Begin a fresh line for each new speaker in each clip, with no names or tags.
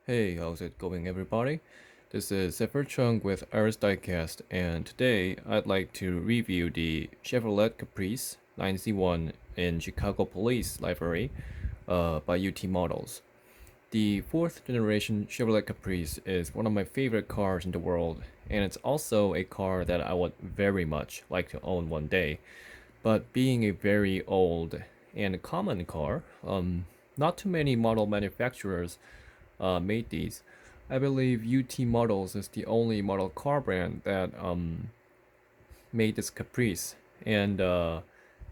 Hey, how's it going, everybody? This is Zephyr Chung with Iris Diecast, and today I'd like to review the Chevrolet Caprice 9Z1 in Chicago Police Livery by UT Models. The fourth generation Chevrolet Caprice is one of my favorite cars in the world, and it's also a car that I would very much like to own one day. But being a very old and common car, not too many model manufacturers made these. I believe UT Models is the only model car brand that made this Caprice, and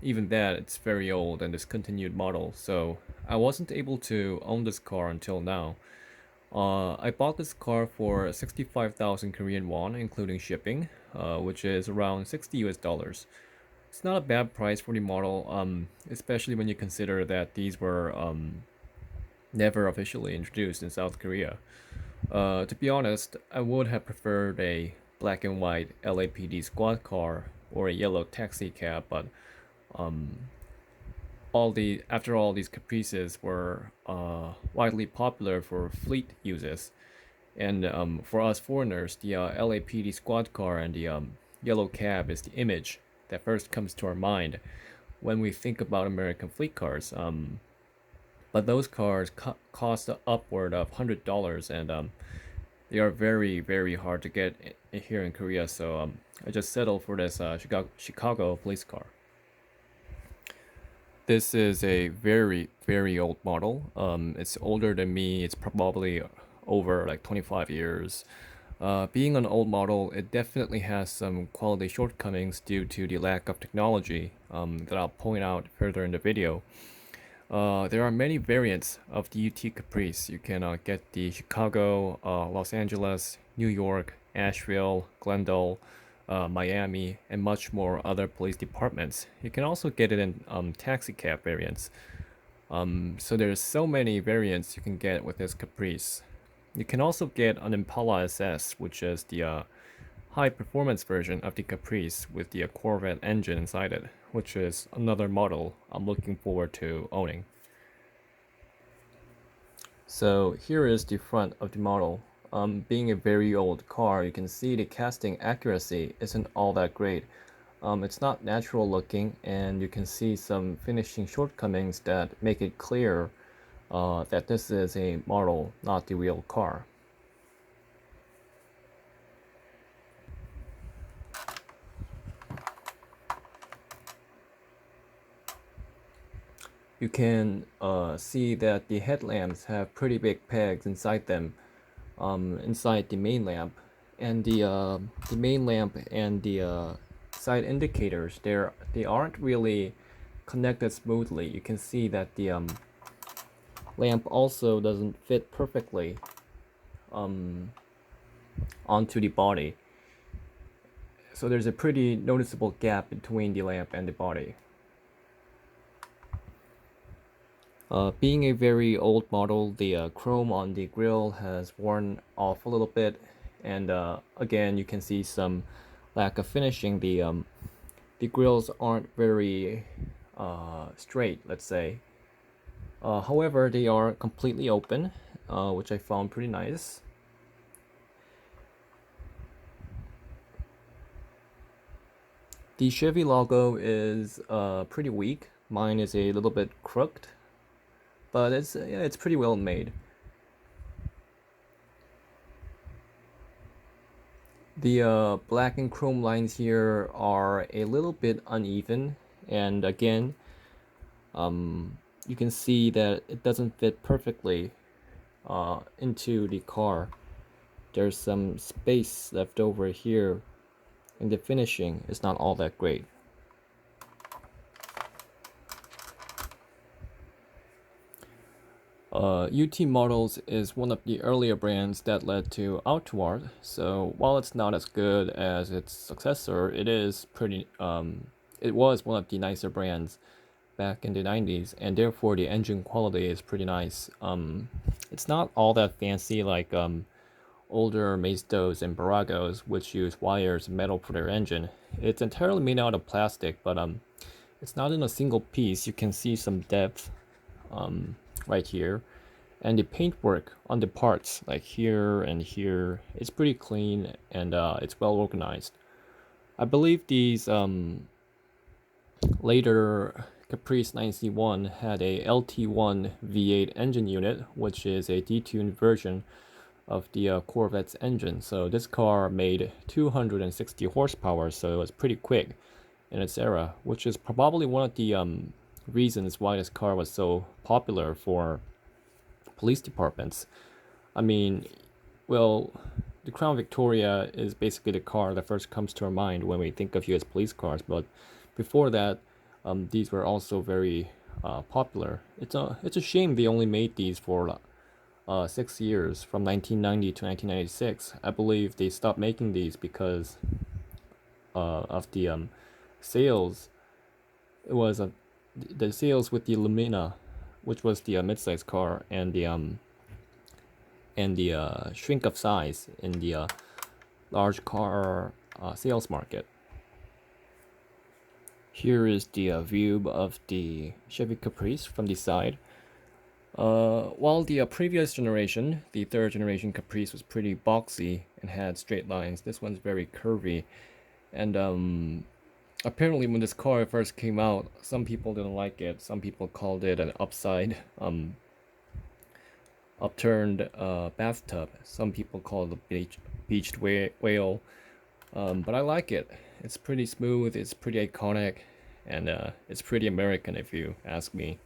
even that it's very old and discontinued model. So I wasn't able to own this car until now. I bought this car for 65,000 Korean won, including shipping, which is around 60 US dollars. It's not a bad price for the model, especially when you consider that these were never officially introduced in South Korea. To be honest, I would have preferred a black and white LAPD squad car or a yellow taxi cab, but um, after all these Caprices were widely popular for fleet uses, and for us foreigners, the LAPD squad car and the yellow cab is the image that first comes to our mind when we think about American fleet cars. But those cars cost upward of $100, and they are very, very hard to get here in Korea. So I just settled for this Chicago police car. This is a very, very old model. It's older than me. It's probably over like 25 years. Being an old model, it definitely has some quality shortcomings due to the lack of technology that I'll point out further in the video. There are many variants of the UT Caprice. You can get the Chicago, Los Angeles, New York, Asheville, Glendale, Miami, and much more other police departments. You can also get it in taxi cab variants. So there's so many variants you can get with this Caprice. You can also get an Impala SS, which is the high performance version of the Caprice with the Corvette engine inside it, which is another model I'm looking forward to owning. So here is the front of the model. Being a very old car, you can see the casting accuracy isn't all that great. It's not natural looking, and you can see some finishing shortcomings that make it clear that this is a model, not the real car. You can see that the headlamps have pretty big pegs inside them, inside the main lamp, and the main lamp and the side indicators they aren't really connected smoothly. You can see that the lamp also doesn't fit perfectly onto the body. So there's a pretty noticeable gap between the lamp and the body. Being a very old model, the chrome on the grill has worn off a little bit, and again you can see some lack of finishing. The grills aren't very straight, let's say. However, they are completely open, which I found pretty nice. The Chevy logo is pretty weak. Mine is a little bit crooked, but it's pretty well made. The black and chrome lines here are a little bit uneven, and again, you can see that it doesn't fit perfectly into the car. There's some space left over here, and the finishing is not all that great. UT Models is one of the earlier brands that led to Outward, so while it's not as good as its successor, it was one of the nicer brands back in the 90s, and therefore the engine quality is pretty nice. It's not all that fancy like older Mazdos and Baragos, which use wires and metal for their engine. It's entirely made out of plastic, but it's not in a single piece. You can see some depth right here, And the paintwork on the parts, like here and here, is pretty clean and it's well organized. I believe these later Caprice 9C1 had a LT1 V8 engine unit, which is a detuned version of the Corvette's engine. So this car made 260 horsepower, so it was pretty quick in its era, which is probably one of the reasons why this car was so popular for police departments. I mean, well, the Crown Victoria is basically the car that first comes to our mind when we think of US police cars, but before that, these were also very popular. It's a shame they only made these for 6 years, from 1990 to 1996. I believe they stopped making these because of the sales. It was the sales with the Lumina, which was the midsize car, and the shrink of size in the large car sales market. Here is the view of the Chevy Caprice from the side. While the previous generation, the third generation Caprice, was pretty boxy and had straight lines, this one's very curvy. And apparently when this car first came out, some people didn't like it. Some people called it an upturned bathtub. Some people call it a beached whale. But I like it. It's pretty smooth, it's pretty iconic, and it's pretty American if you ask me.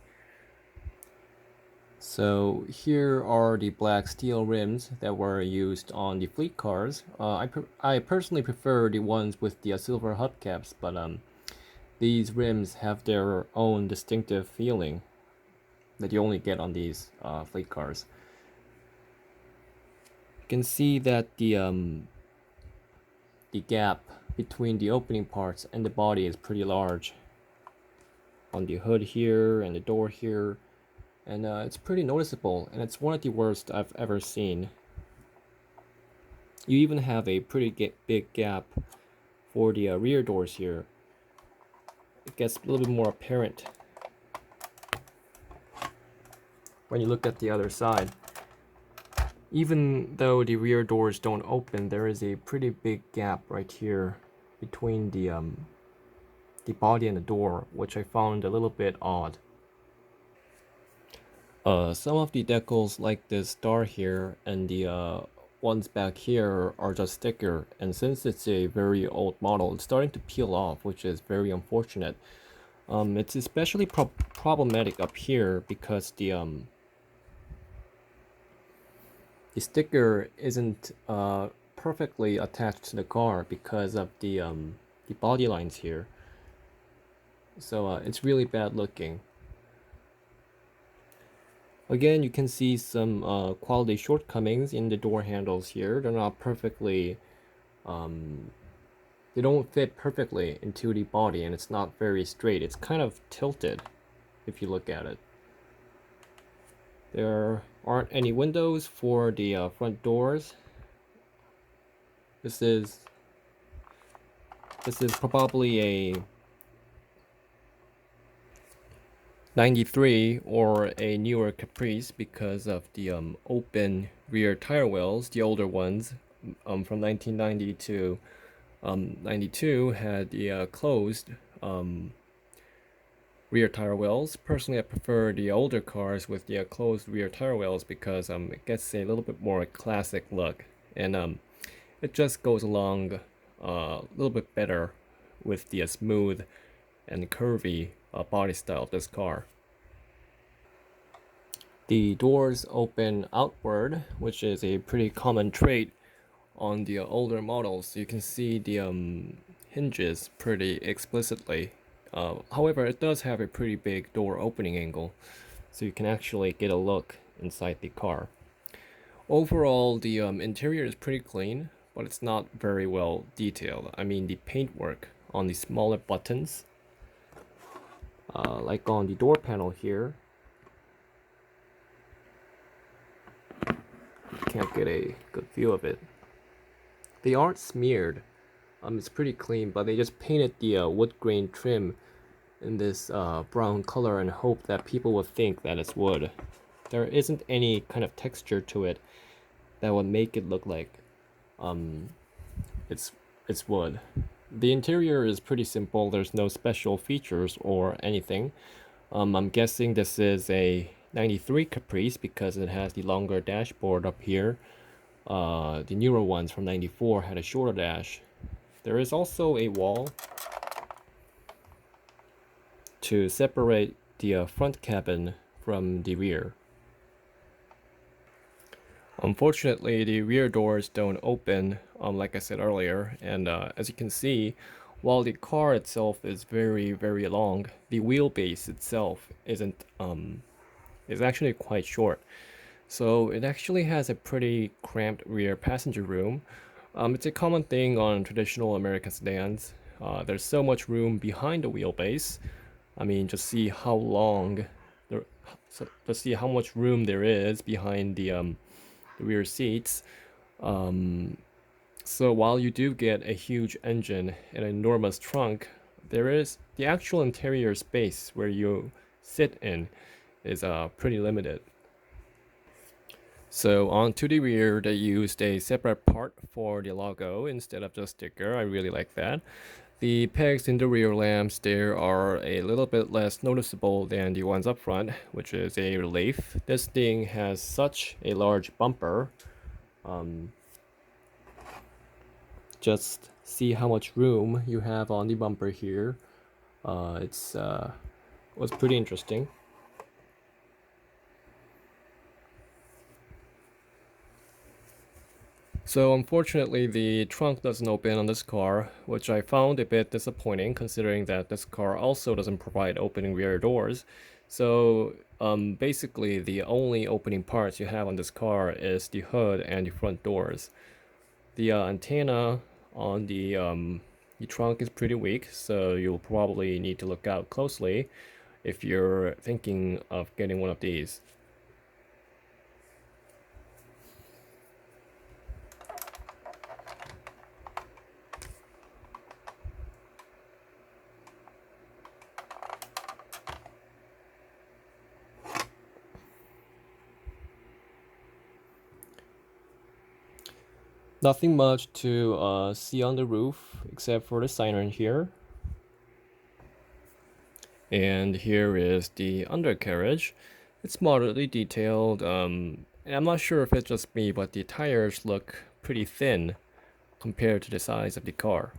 So here are the black steel rims that were used on the fleet cars. I personally prefer the ones with the silver hubcaps, but these rims have their own distinctive feeling that you only get on these fleet cars. You can see that the gap between the opening parts and the body is pretty large on the hood here and the door here, and it's pretty noticeable, and it's one of the worst I've ever seen. You even have a pretty big gap for the rear doors here. It gets a little bit more apparent when you look at the other side. Even though the rear doors don't open, there is a pretty big gap right here between the body and the door, which I found a little bit odd. Some of the decals, like this star here and the ones back here, are just thicker, and since it's a very old model, it's starting to peel off, which is very unfortunate. It's especially problematic up here because the sticker isn't perfectly attached to the car because of the body lines here. So it's really bad looking. Again, you can see some quality shortcomings in the door handles here. They're not perfectly, they don't fit perfectly into the body, and it's not very straight. It's kind of tilted if you look at it. There aren't any windows for the front doors. This is probably a 93 or a newer Caprice because of the open rear tire wells. The older ones from 1990 to 92 had the closed rear tire wells. Personally, I prefer the older cars with the closed rear tire wells because it gets a little bit more classic look, and it just goes along a little bit better with the smooth and curvy body style of this car. The doors open outward, which is a pretty common trait on the older models. You can see the hinges pretty explicitly. However, it does have a pretty big door opening angle, so you can actually get a look inside the car. Overall, the interior is pretty clean, but it's not very well detailed. I mean, the paintwork on the smaller buttons, like on the door panel here, can't get a good view of it. They aren't smeared. It's pretty clean, but they just painted the wood grain trim in this brown color and hope that people would think that it's wood. there isn't any kind of texture to it that would make it look like um, it's wood. The interior is pretty simple. There's no special features or anything. I'm guessing this is a 93 Caprice because it has the longer dashboard up here. The newer ones from 94 had a shorter dash. There is also a wall to separate the front cabin from the rear. Unfortunately, the rear doors don't open, like I said earlier, and as you can see, while the car itself is very, very long, the wheelbase itself is actually quite short. So it actually has a pretty cramped rear passenger room. It's a common thing on traditional American sedans. There's so much room behind the wheelbase. I mean, just see how long, there, so just see how much room there is behind the rear seats. So while you do get a huge engine and an enormous trunk, there is the actual interior space where you sit in is pretty limited. So onto the rear, they used a separate part for the logo instead of just sticker. I really like that. The pegs in the rear lamps there are a little bit less noticeable than the ones up front, which is a relief. This thing has such a large bumper. Just see how much room you have on the bumper here. It's was pretty interesting. So unfortunately, the trunk doesn't open on this car, which I found a bit disappointing considering that this car also doesn't provide opening rear doors. So basically, the only opening parts you have on this car is the hood and the front doors. The antenna on the trunk is pretty weak, so you'll probably need to look out closely if you're thinking of getting one of these. Nothing much to see on the roof except for the siren here. And here is the undercarriage. It's moderately detailed. And I'm not sure if it's just me, but the tires look pretty thin compared to the size of the car.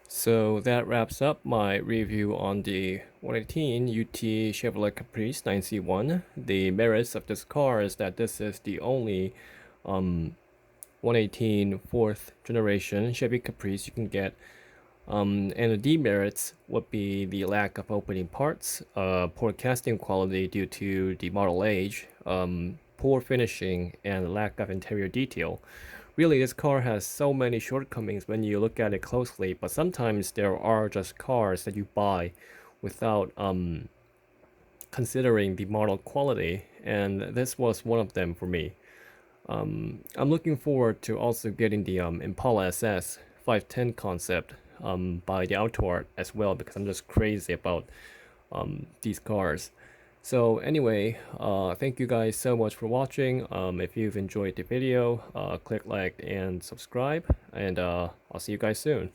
So that wraps up my review on the 118 UT Chevrolet Caprice 9C1. The merits of this car is that this is the only 118 fourth generation Chevy Caprice you can get. And the demerits would be the lack of opening parts, poor casting quality due to the model age, poor finishing, and lack of interior detail. Really, this car has so many shortcomings when you look at it closely, but sometimes there are just cars that you buy without considering the model quality, and this was one of them for me. I'm looking forward to also getting the Impala SS 510 concept by the Auto Art as well, because I'm just crazy about these cars. So anyway, thank you guys so much for watching. If you've enjoyed the video, click like and subscribe, and I'll see you guys soon.